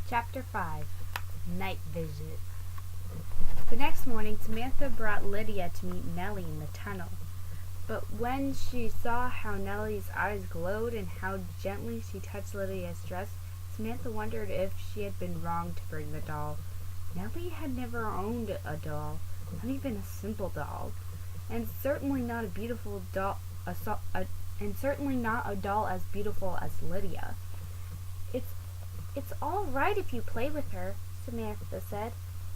Chapter 5 Night Visit. The next morning, Samantha brought Lydia to meet Nellie in the tunnel. But when she saw how Nellie's eyes glowed and how gently she touched Lydia's dress, Samantha wondered if she had been wrong to bring the doll. Nellie had never owned a doll, not even a simple doll, and certainly not a beautiful doll, and certainly not a doll as beautiful as Lydia. It's all right if you play with her, Samantha said.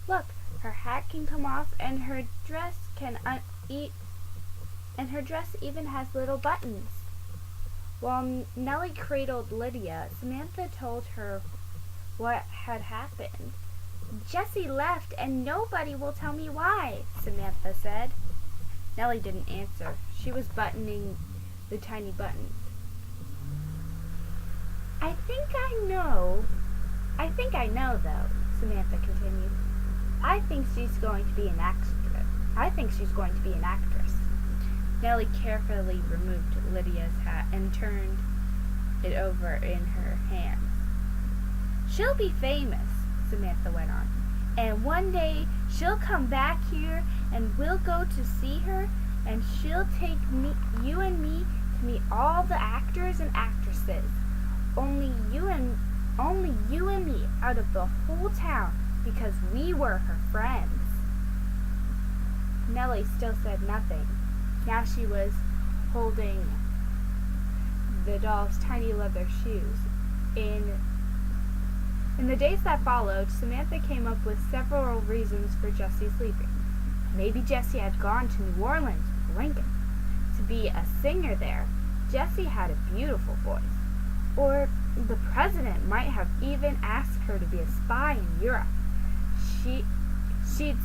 Look, her hat can come off, and her dress and her dress even has little buttons. While Nellie cradled Lydia, Samantha told her what had happened. Jessie left, and nobody will tell me why, Samantha said. Nellie didn't answer. She was buttoning the tiny buttons. I think I know, though, Samantha continued. I think she's going to be an actress. Nellie carefully removed Lydia's hat and turned it over in her hands. She'll be famous, Samantha went on. And one day she'll come back here and we'll go to see her, and she'll take you and me to meet all the actors and actresses. Only you and me out of the whole town, because we were her friends. Nellie still said nothing. Now she was holding the doll's tiny leather shoes. In the days that followed, Samantha came up with several reasons for Jessie's leaving. Maybe Jessie had gone to New Orleans with Lincoln to be a singer there. Jessie had a beautiful voice. Or the president might have even asked her to be a spy in Europe. She'd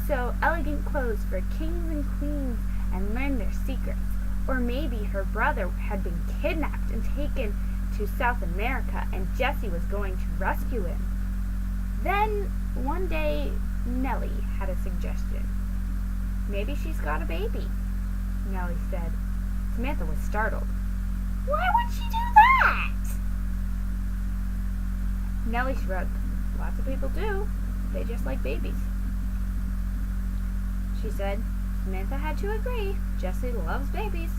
sew elegant clothes for kings and queens and learn their secrets. Or maybe her brother had been kidnapped and taken to South America, and Jessie was going to rescue him. Then, one day, Nellie had a suggestion. Maybe she's got a baby, Nellie said. Samantha was startled. Why would she do that? Nellie shrugged. Lots of people do. They just like babies. She said. Samantha had to agree. Jessie loves babies.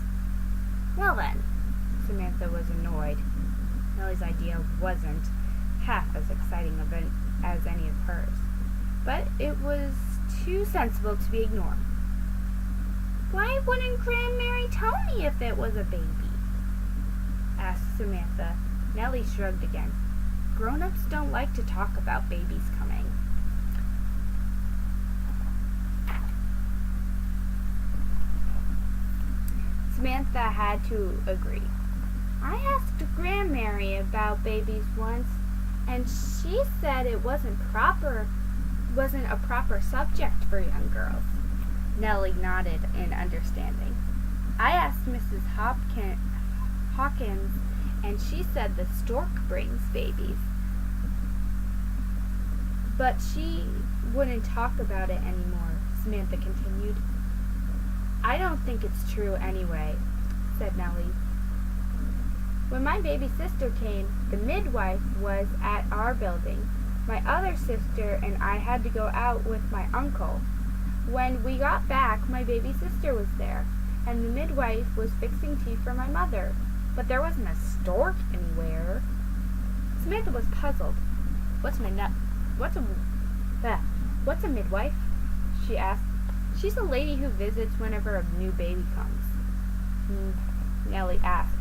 Well then, Samantha was annoyed. Nellie's idea wasn't half as exciting as any of hers. But it was too sensible to be ignored. Why wouldn't Grandmary tell me if it was a baby? Asked Samantha. Nellie shrugged again. Grown-ups don't like to talk about babies coming. Samantha had to agree. I asked Grandmary about babies once, and she said it wasn't a proper subject for young girls. Nellie nodded in understanding. I asked Mrs. Hawkins, and she said the stork brings babies. But she wouldn't talk about it anymore, Samantha continued. I don't think it's true anyway, said Nellie. When my baby sister came, the midwife was at our building. My other sister and I had to go out with my uncle. When we got back, my baby sister was there, and the midwife was fixing tea for my mother. But there wasn't a stork anywhere. Samantha was puzzled. What's a midwife? She asked. She's a lady who visits whenever a new baby comes. Nellie asked.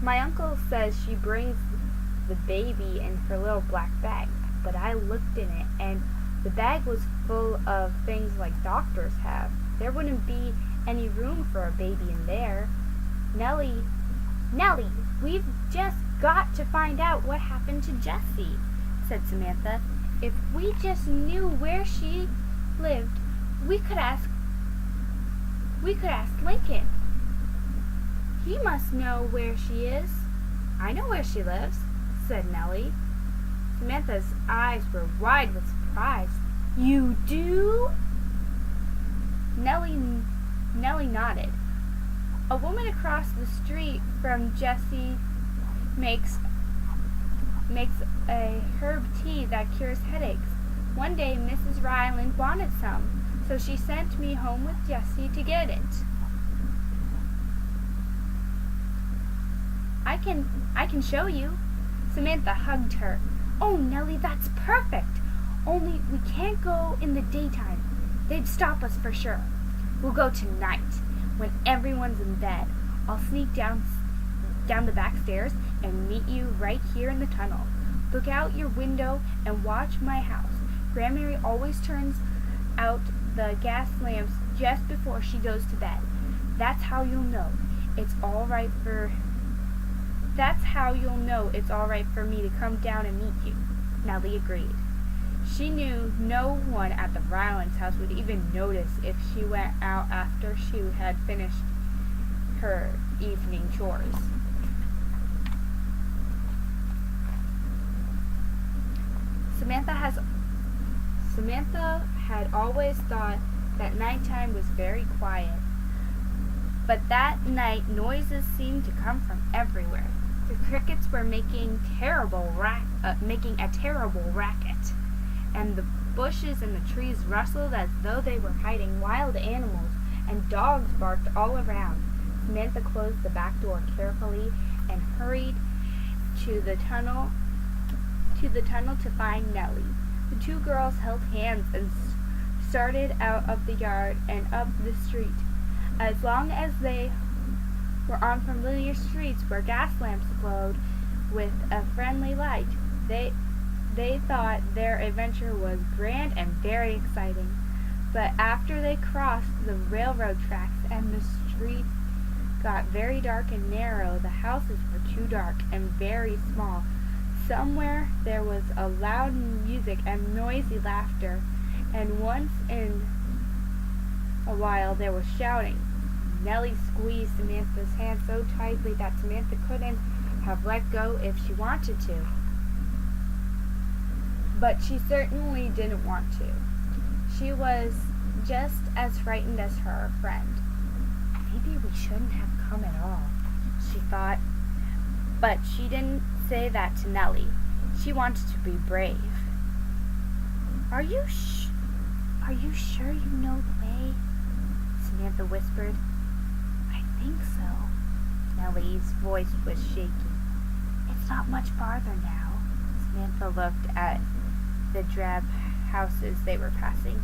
My uncle says she brings the baby in her little black bag, but I looked in it, and the bag was full of things like doctors have. There wouldn't be any room for a baby in there. Nellie, we've just got to find out what happened to Jessie, said Samantha. If we just knew where she lived, we could ask Lincoln. He must know where she is. I know where she lives, said Nellie. Samantha's eyes were wide with surprise. You do? Nellie nodded. A woman across the street from Jessie makes makes a herb tea that cures headaches. One day Mrs. Ryland wanted some, so she sent me home with Jessie to get it. I can show you. Samantha hugged her. Oh, Nellie, that's perfect. Only we can't go in the daytime. They'd stop us for sure. We'll go tonight, when everyone's in bed. I'll sneak down the back stairs and meet you right here in the tunnel. Look out your window and watch my house. Grandmary always turns out the gas lamps just before she goes to bed. That's how you'll know it's all right for me to come down and meet you. Nellie agreed. She knew no one at the Rylands' house would even notice if she went out after she had finished her evening chores. Samantha had always thought that nighttime was very quiet, but that night noises seemed to come from everywhere. The crickets were making a terrible racket, and the bushes and the trees rustled as though they were hiding wild animals, and dogs barked all around. Samantha closed the back door carefully and hurried to the tunnel to find Nellie. The two girls held hands and started out of the yard and up the street. As long as they were on familiar streets where gas lamps glowed with a friendly light, they thought their adventure was grand and very exciting. But after they crossed the railroad tracks and the streets got very dark and narrow, the houses were too dark and very small. Somewhere there was a loud music and noisy laughter, and once in a while there was shouting. Nellie squeezed Samantha's hand so tightly that Samantha couldn't have let go if she wanted to. But she certainly didn't want to. She was just as frightened as her friend. Maybe we shouldn't have come at all, she thought. But she didn't say that to Nellie. She wanted to be brave. Are you sure you know the way? Samantha whispered. I think so. Nellie's voice was shaky. It's not much farther now. Samantha looked at the drab houses they were passing.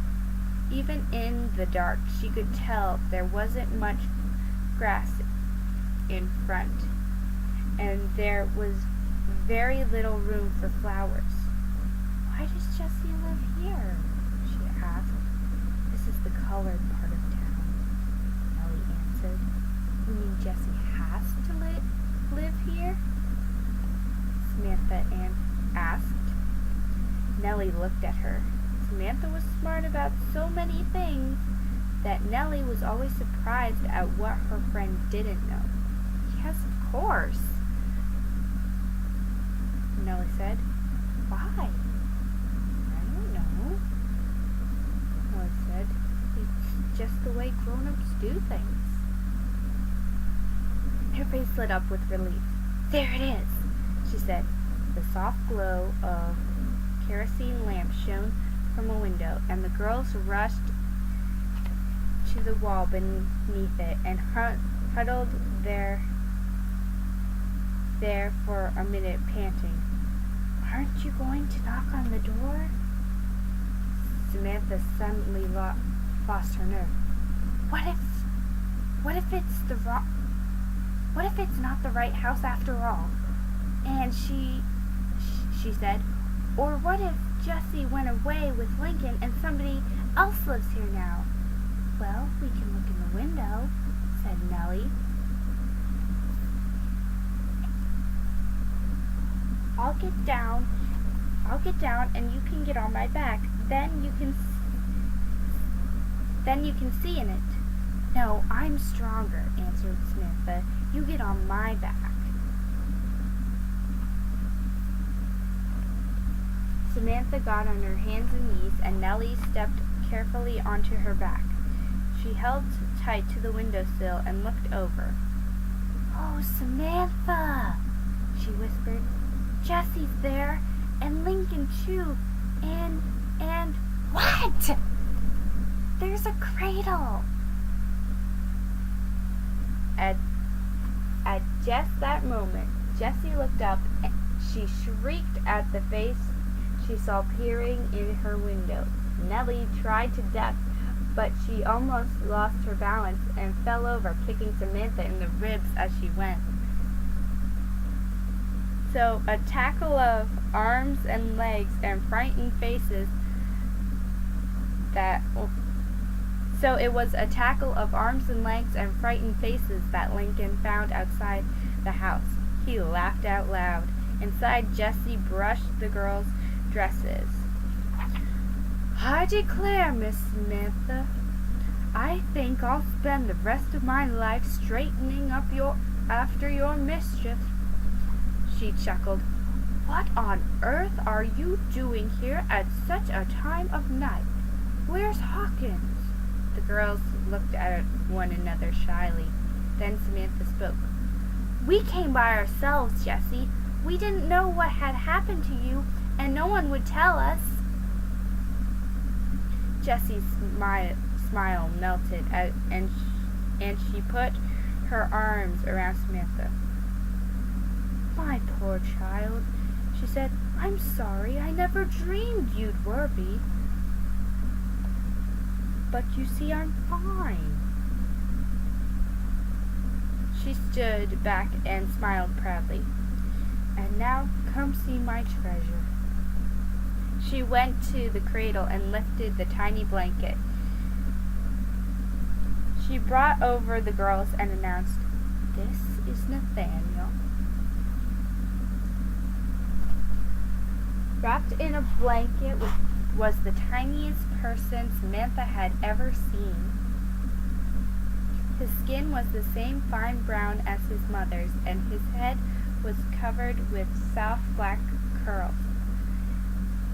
Even in the dark, she could tell there wasn't much grass in front, and there was very little room for flowers. Why does Jessie live here? She asked. This is the colored part of town, Nellie answered. You mean Jessie has to live here? Samantha asked. Nellie looked at her. Samantha was smart about so many things that Nellie was always surprised at what her friend didn't know. Yes, of course, Nellie said. Why? I don't know, Nellie said. It's just the way grown-ups do things. Her face lit up with relief. There it is, she said. The soft glow of kerosene lamp shone from a window, and the girls rushed to the wall beneath it and huddled there for a minute, panting. Aren't you going to knock on the door? Samantha suddenly lost her nerve. What if it's not the right house after all? And she said, or what if Jessie went away with Lincoln and somebody else lives here now? Well, we can look in the window, said Nellie. I'll get down and you can get on my back. Then you can see in it. No, I'm stronger, answered Samantha. You get on my back. Samantha got on her hands and knees, and Nellie stepped carefully onto her back. She held tight to the windowsill and looked over. Oh, Samantha, she whispered. Jessie's there. And Lincoln too. And what? There's a cradle. At just that moment, Jessie looked up and she shrieked at the face she saw peering in her window. Nellie tried to death, but she almost lost her balance and fell over, kicking Samantha in the ribs as she went. So a tackle of arms and legs and frightened faces that Lincoln found outside the house. He laughed out loud. Inside, Jessie brushed the girls' dresses. I declare, Miss Samantha, I think I'll spend the rest of my life straightening up after your mischief. She chuckled. What on earth are you doing here at such a time of night? Where's Hawkins? The girls looked at one another shyly. Then Samantha spoke. We came by ourselves, Jessie. We didn't know what had happened to you, and no one would tell us. Jessie's smile melted, and she put her arms around Samantha. My poor child, she said, I'm sorry. I never dreamed you'd worry. But you see, I'm fine. She stood back and smiled proudly. And now come see my treasure. She went to the cradle and lifted the tiny blanket. She brought over the girls and announced, This is Nathaniel. Wrapped in a blanket was the tiniest person Samantha had ever seen. His skin was the same fine brown as his mother's, and his head was covered with soft black curls.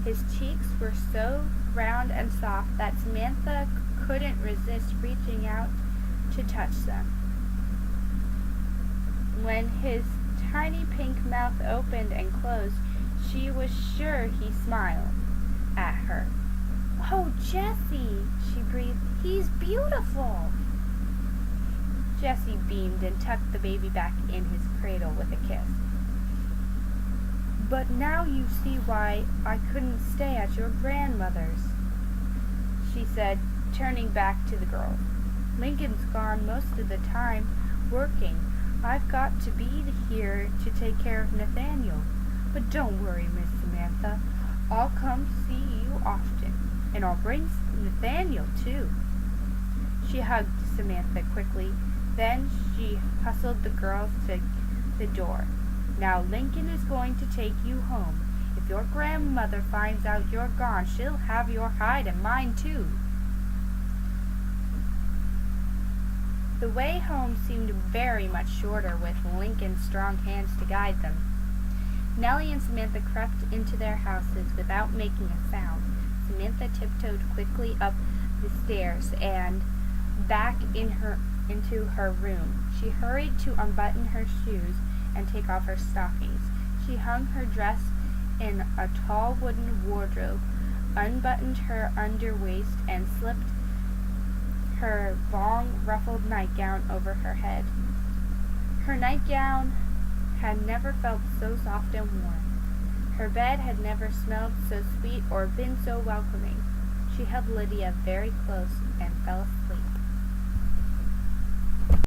His cheeks were so round and soft that Samantha couldn't resist reaching out to touch them. When his tiny pink mouth opened and closed, she was sure he smiled at her. Oh, Jessie, she breathed. He's beautiful. Jessie beamed and tucked the baby back in his cradle with a kiss. But now you see why I couldn't stay at your grandmother's, she said, turning back to the girls. Lincoln's gone most of the time working. I've got to be here to take care of Nathaniel. But don't worry, Miss Samantha. I'll come see you often, and I'll bring Nathaniel too. She hugged Samantha quickly. Then she hustled the girls to the door. Now Lincoln is going to take you home. If your grandmother finds out you're gone, she'll have your hide and mine too. The way home seemed very much shorter with Lincoln's strong hands to guide them. Nellie and Samantha crept into their houses without making a sound. Samantha tiptoed quickly up the stairs and back into her room. She hurried to unbutton her shoes and take off her stockings. She hung her dress in a tall wooden wardrobe, unbuttoned her underwaist, and slipped her long ruffled nightgown over her head. Her nightgown had never felt so soft and warm. Her bed had never smelled so sweet or been so welcoming. She held Lydia very close and fell